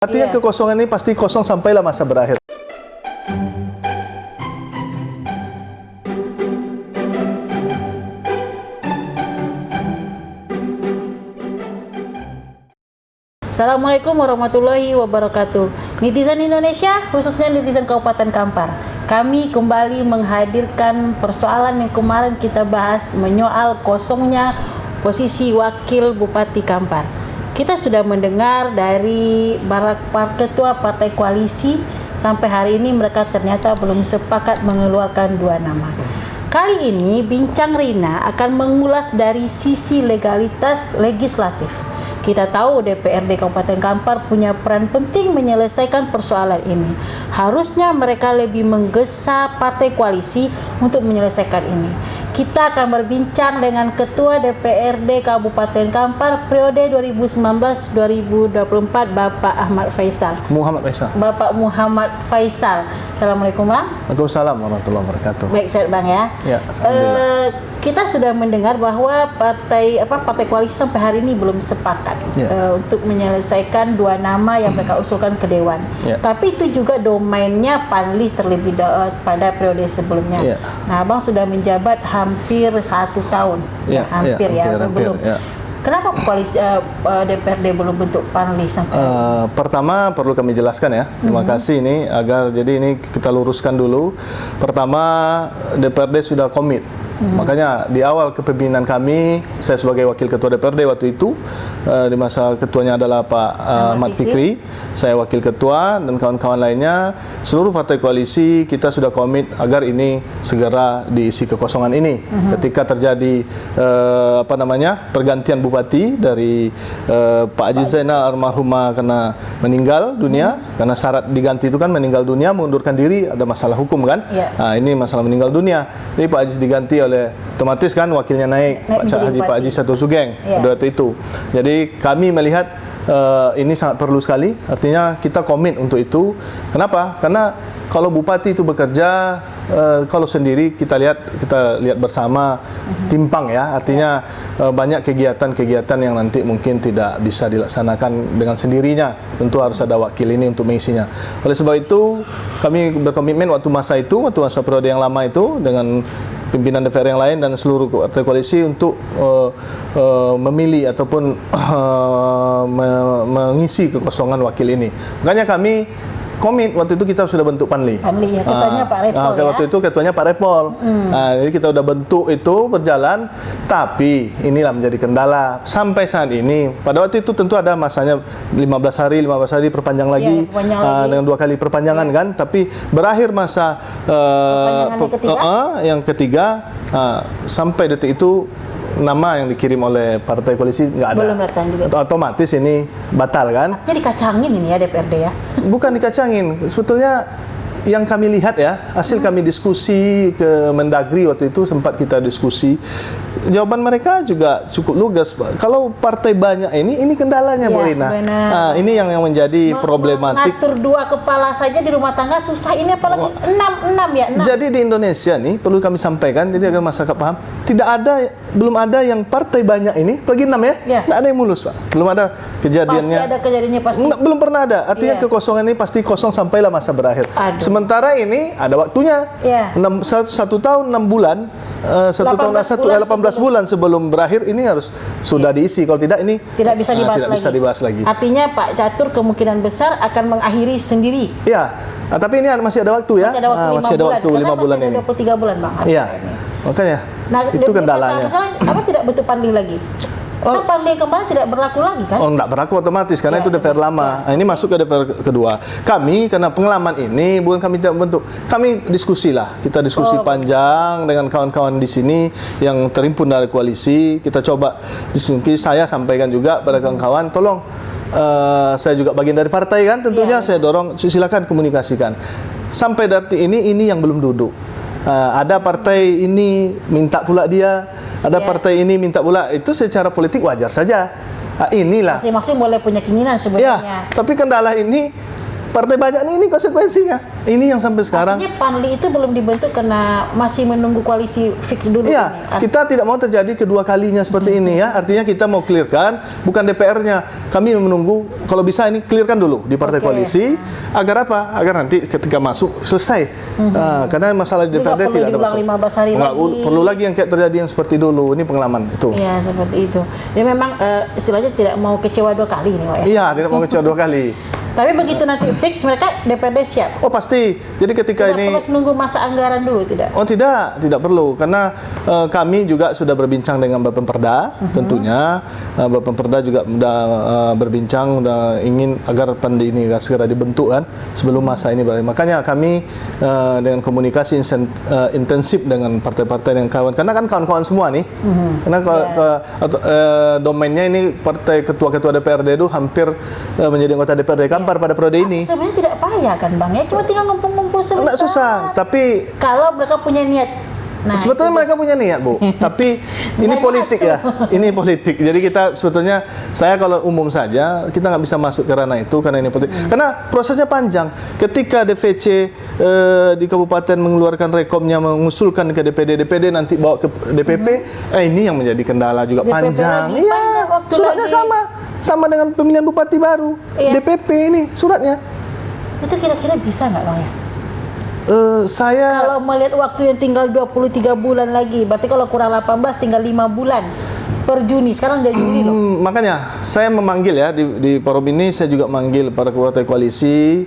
Artinya kekosongan ini pasti kosong sampailah masa berakhir. Assalamualaikum warahmatullahi wabarakatuh. Netizen Indonesia, khususnya netizen Kabupaten Kampar, kami kembali menghadirkan persoalan yang kemarin kita bahas menyoal kosongnya posisi Wakil Bupati Kampar. Kita sudah mendengar dari ketua partai koalisi, sampai hari ini mereka ternyata belum sepakat mengeluarkan dua nama. Kali ini Bincang Rina akan mengulas dari sisi legalitas legislatif. Kita tahu DPRD Kabupaten Kampar punya peran penting menyelesaikan persoalan ini. Harusnya mereka lebih menggesa partai koalisi untuk menyelesaikan ini. Kita akan berbincang dengan Ketua DPRD Kabupaten Kampar periode 2019-2024, Bapak Ahmad Faisal. Bapak Muhammad Faisal. Assalamualaikum, Bang. Waalaikumsalam warahmatullahi wabarakatuh. Baik, sehat, Bang, ya. Ya, alhamdulillah. Kita sudah mendengar bahwa partai koalisi sampai hari ini belum sepakat untuk menyelesaikan dua nama yang mereka usulkan ke Dewan. Tapi itu juga domainnya Panli terlebih pada periode sebelumnya. Nah, Abang sudah menjabat hampir 1 tahun. Hampir. Belum. Kenapa koalisi DPRD belum bentuk Panli sampai? Pertama perlu kami jelaskan ya. Terima kasih ini agar jadi ini kita luruskan dulu. Pertama, DPRD sudah komit. Makanya di awal kepemimpinan kami, saya sebagai wakil ketua DPRD waktu itu, di masa ketuanya adalah Pak Ahmad Fikri, saya wakil ketua dan kawan-kawan lainnya, seluruh partai koalisi kita sudah komit agar ini segera diisi kekosongan ini. Ketika terjadi pergantian bupati dari Pak Haji Zainal almarhumah karena meninggal dunia, karena syarat diganti itu kan meninggal dunia, mengundurkan diri, ada masalah hukum kan. Nah, ini masalah meninggal dunia. Jadi Pak Haji diganti oleh otomatis kan wakilnya naik Pak Haji Satu Sugeng pada waktu itu. Jadi kami melihat ini sangat perlu sekali, artinya kita komit untuk itu. Kenapa? Karena kalau bupati itu bekerja kalau sendiri kita lihat bersama timpang ya, artinya banyak kegiatan-kegiatan yang nanti mungkin tidak bisa dilaksanakan dengan sendirinya. Tentu harus ada wakil ini untuk mengisinya. Oleh sebab itu kami berkomitmen waktu masa periode yang lama itu dengan pimpinan DPR yang lain dan seluruh partai koalisi untuk memilih ataupun mengisi kekosongan wakil ini. Makanya kami komit, waktu itu kita sudah bentuk Panli. Ya, ketuanya Pak Repol ya. Waktu itu ketuanya Pak Repol. Jadi kita udah bentuk itu berjalan, tapi inilah menjadi kendala sampai saat ini. Pada waktu itu tentu ada masanya 15 hari perpanjang lagi, dengan 2 kali perpanjangan kan. Tapi berakhir masa yang ketiga, sampai detik itu nama yang dikirim oleh partai koalisi nggak ada. Belum datang juga. Otomatis ini batal kan? Artinya dikacangin ini ya DPRD ya? Bukan dikacangin, sebetulnya yang kami lihat ya, hasil kami diskusi ke Mendagri waktu itu, sempat kita diskusi, jawaban mereka juga cukup lugas. Kalau partai banyak ini kendalanya, Bu Rina. Nah, ini yang menjadi problematik. Mengatur 2 kepala saja di rumah tangga susah, ini apalagi 6 ya. 6. Jadi di Indonesia nih perlu kami sampaikan, jadi agar masyarakat paham, belum ada yang partai banyak ini, apalagi 6 ya, nggak ada yang mulus, Pak. Belum ada kejadiannya. Pasti ada kejadiannya pasti. Belum pernah ada. Artinya kekosongan ini pasti kosong sampailah masa berakhir. Sementara ini ada waktunya. 1 tahun 6 bulan, 18 bulan sebelum berakhir ini harus sudah diisi. Kalau tidak ini tidak bisa dibahas lagi. Artinya Pak Catur kemungkinan besar akan mengakhiri sendiri. Iya. Tapi ini masih ada waktu ya. Masih ada waktu 5 bulan ini. Masih ada 23 bulan, Bang. Iya. Makanya itu kendalanya. Apa tidak bentuk Panli lagi? Kan Panli kemarin tidak berlaku lagi kan? Enggak berlaku otomatis karena itu DPR lama. Nah, ini masuk ke DPR kedua. Kami karena pengalaman ini bukan kami tidak membentuk. Kami diskusi lah. Kita diskusi panjang dengan kawan-kawan di sini yang terhimpun dari koalisi. Kita coba diskusi, saya sampaikan juga pada kawan-kawan, tolong saya juga bagian dari partai kan, tentunya saya dorong silakan komunikasikan. Sampai detik ini yang belum duduk. Ada partai ini minta pula dia, ada partai ini minta pula, itu secara politik wajar saja. Inilah masing-masing boleh punya keinginan sebenarnya. Tapi kendala ini partai banyak nih, ini konsekuensinya. Ini yang sampai sekarang. Artinya Panli itu belum dibentuk karena masih menunggu koalisi fix dulu. Iya, kita tidak mau terjadi kedua kalinya seperti ini ya. Artinya kita mau clearkan, bukan DPR-nya. Kami menunggu, kalau bisa ini clearkan dulu di partai koalisi. Agar apa? Agar nanti ketika masuk selesai. Karena masalah di DPRD tidak ada masalah. 15 hari lagi. Perlu lagi yang kayak terjadi yang seperti dulu. Ini pengalaman itu. Iya, seperti itu. Ya memang istilahnya tidak mau kecewa 2 kali nih, Pak ya. Iya, tidak mau kecewa 2 kali. Tapi begitu nanti fix mereka DPRD siap. Oh pasti. Jadi ketika tidak perlu menunggu masa anggaran dulu, tidak? Oh tidak perlu karena kami juga sudah berbincang dengan Bapemperda tentunya. Bapemperda juga sudah berbincang, sudah ingin agar Panli ini segera dibentuk kan sebelum masa ini berakhir. Makanya kami dengan komunikasi intensif dengan partai-partai yang kawan, karena kan kawan-kawan semua nih. Karena domainnya ini partai ketua-ketua DPRD itu hampir menjadi anggota DPRD Kampar pada periode ini. Sebenarnya tidak payah kan Bang ya, cuma tinggal ngumpul-ngumpul sebentar. Nggak susah, tapi kalau mereka punya niat. Nah, sebetulnya mereka punya niat, Bu. Tapi ini politik ya. Ini politik. Jadi kita sebetulnya, saya kalau umum saja, kita nggak bisa masuk ke ranah itu karena ini politik. Karena prosesnya panjang. Ketika DVC di kabupaten mengeluarkan rekomnya, mengusulkan ke DPD nanti bawa ke DPP, ini yang menjadi kendala juga DPP panjang. lagi, Iya, panjang suratnya sama dengan pemilihan bupati baru. DPP ini suratnya. Itu kira-kira bisa nggak Bang ya? Saya kalau melihat waktu yang tinggal 23 bulan lagi, berarti kalau kurang 18 tinggal 5 bulan per Juni. Sekarang udah Juni loh. Makanya saya memanggil ya di forum ini, saya juga manggil para partai koalisi,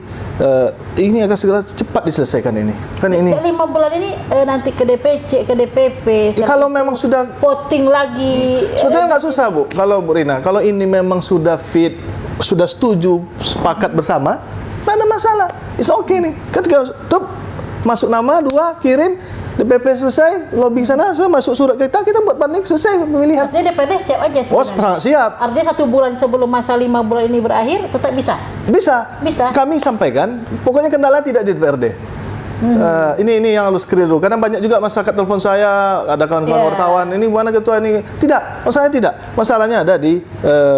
ini akan segera cepat diselesaikan ini. Kan ini 5 bulan ini nanti ke DPC, ke DPP. Kalau memang sudah voting lagi. Sebetulnya nggak susah, Bu. Kalau Bu Rina, kalau ini memang sudah fit, sudah setuju, sepakat bersama, nggak ada masalah. It's okay nih. Ketika masuk nama 2, kirim DPP selesai, lobby sana, masuk surat kita buat panik, selesai pemilihan. Artinya DPD siap aja sebenarnya. Sangat siap. Artinya 1 bulan sebelum masa 5 bulan ini berakhir tetap bisa. Bisa. Kami sampaikan, pokoknya kendala tidak di DPRD. Ini yang harus clear dulu, karena banyak juga masyarakat telepon saya, ada kawan-kawan wartawan, ini mana ketua ini. Tidak, masalahnya tidak. Masalahnya ada di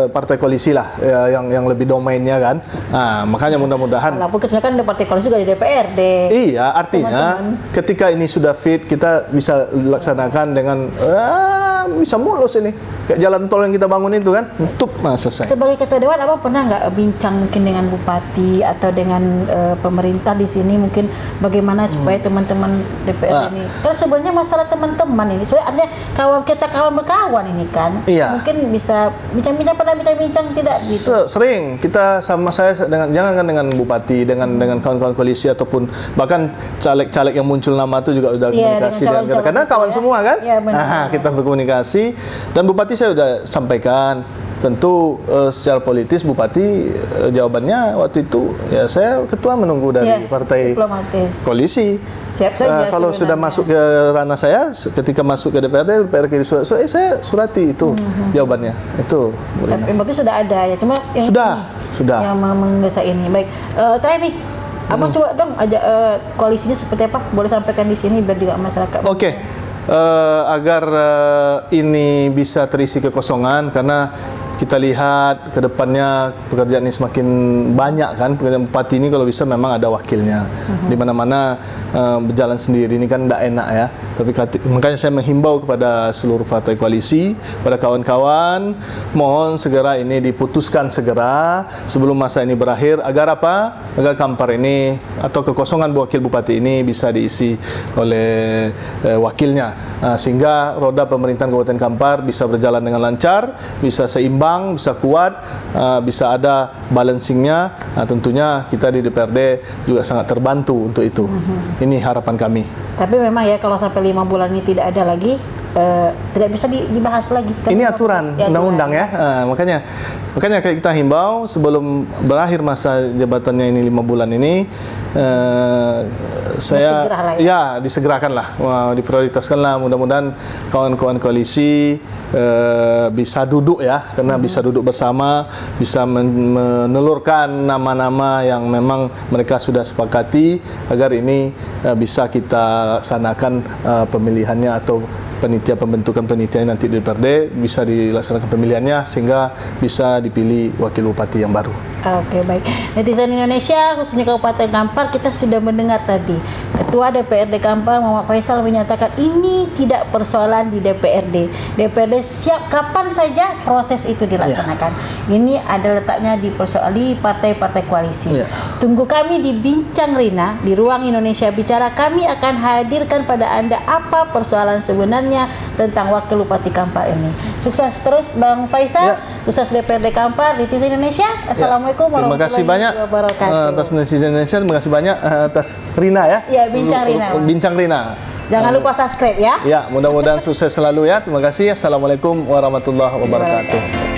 partai koalisi lah, yang lebih domainnya kan. Makanya mudah-mudahan. Walaupun kan partai koalisi juga di DPRD. Iya, artinya ketika ini sudah fit, kita bisa laksanakan dengan bisa mulus ini. Kayak jalan tol yang kita bangun itu kan, selesai. Sebagai ketua dewan, Abang pernah nggak bincang mungkin dengan bupati atau dengan pemerintah di sini mungkin bagaimana supaya teman-teman DPR ini? Karena sebenarnya masalah teman-teman ini, sebenarnya artinya kawan berkawan ini kan, mungkin bisa bincang-bincang tidak gitu. Sering kita sama saya jangan dengan bupati, dengan kawan-kawan koalisi ataupun bahkan caleg-caleg yang muncul nama itu juga udah komunikasi dengan karena kawan semua kan. Kita berkomunikasi dan bupati saya sudah sampaikan. Tentu secara politis bupati jawabannya waktu itu ya saya ketua menunggu dari partai diplomatis. Koalisi. Siap saja. Kalau sudah masuk ke ranah saya, ketika masuk ke DPRD saya surati itu jawabannya. Itu. Berarti sudah ada ya, cuma yang sudah yang menggesa ini. Baik, terakhir nih, Abang coba dong ajak koalisinya seperti apa? Boleh sampaikan di sini biar juga masyarakat. Oke. Agar ini bisa terisi kekosongan, karena kita lihat ke depannya pekerjaan ini semakin banyak kan. Pekerjaan bupati ini kalau bisa memang ada wakilnya. Di mana-mana berjalan sendiri ini kan tidak enak ya. Tapi makanya saya menghimbau kepada seluruh partai koalisi, pada kawan-kawan, mohon segera ini diputuskan segera sebelum masa ini berakhir. Agar apa? Agar Kampar ini atau kekosongan wakil bupati ini bisa diisi oleh wakilnya. Sehingga roda pemerintahan Kabupaten Kampar bisa berjalan dengan lancar, bisa seimbang, bisa kuat, bisa ada balancingnya. Tentunya kita di DPRD juga sangat terbantu untuk itu. Ini harapan kami. Tapi memang ya kalau sampai 5 bulan ini tidak ada lagi, tidak bisa dibahas lagi. Ini aturan undang-undang ya. Makanya kita himbau sebelum berakhir masa jabatannya ini 5 bulan ini, saya disegerakanlah, diprioritaskanlah. Mudah-mudahan kawan-kawan koalisi bisa duduk ya, karena bisa duduk bersama, bisa menelurkan nama-nama yang memang mereka sudah sepakati agar ini bisa kita laksanakan pemilihannya atau pembentukan panitia nanti di DPRD bisa dilaksanakan pemilihannya sehingga bisa dipilih wakil bupati yang baru. Oke, baik. Netizen Indonesia, khususnya Kabupaten Kampar, kita sudah mendengar tadi Ketua DPRD Kampar Muhammad Faisal menyatakan ini tidak persoalan di DPRD. DPRD siap kapan saja proses itu dilaksanakan. Ini ada letaknya dipersoali partai-partai koalisi. Tunggu kami di Bincang Rina di Ruang Indonesia Bicara. Kami akan hadirkan pada Anda apa persoalan sebenarnya tentang Wakil Bupati Kampar ini. Sukses terus Bang Faisal. Sukses DPRD Kampar, netizen Indonesia. Assalamualaikum terima kasih banyak atas netizen Indonesia, terima kasih banyak atas Rina ya. Ya, Bincang Rina. Bincang Rina. Jangan lupa subscribe ya. Ya, mudah-mudahan sukses selalu ya. Terima kasih. Assalamualaikum warahmatullahi wabarakatuh.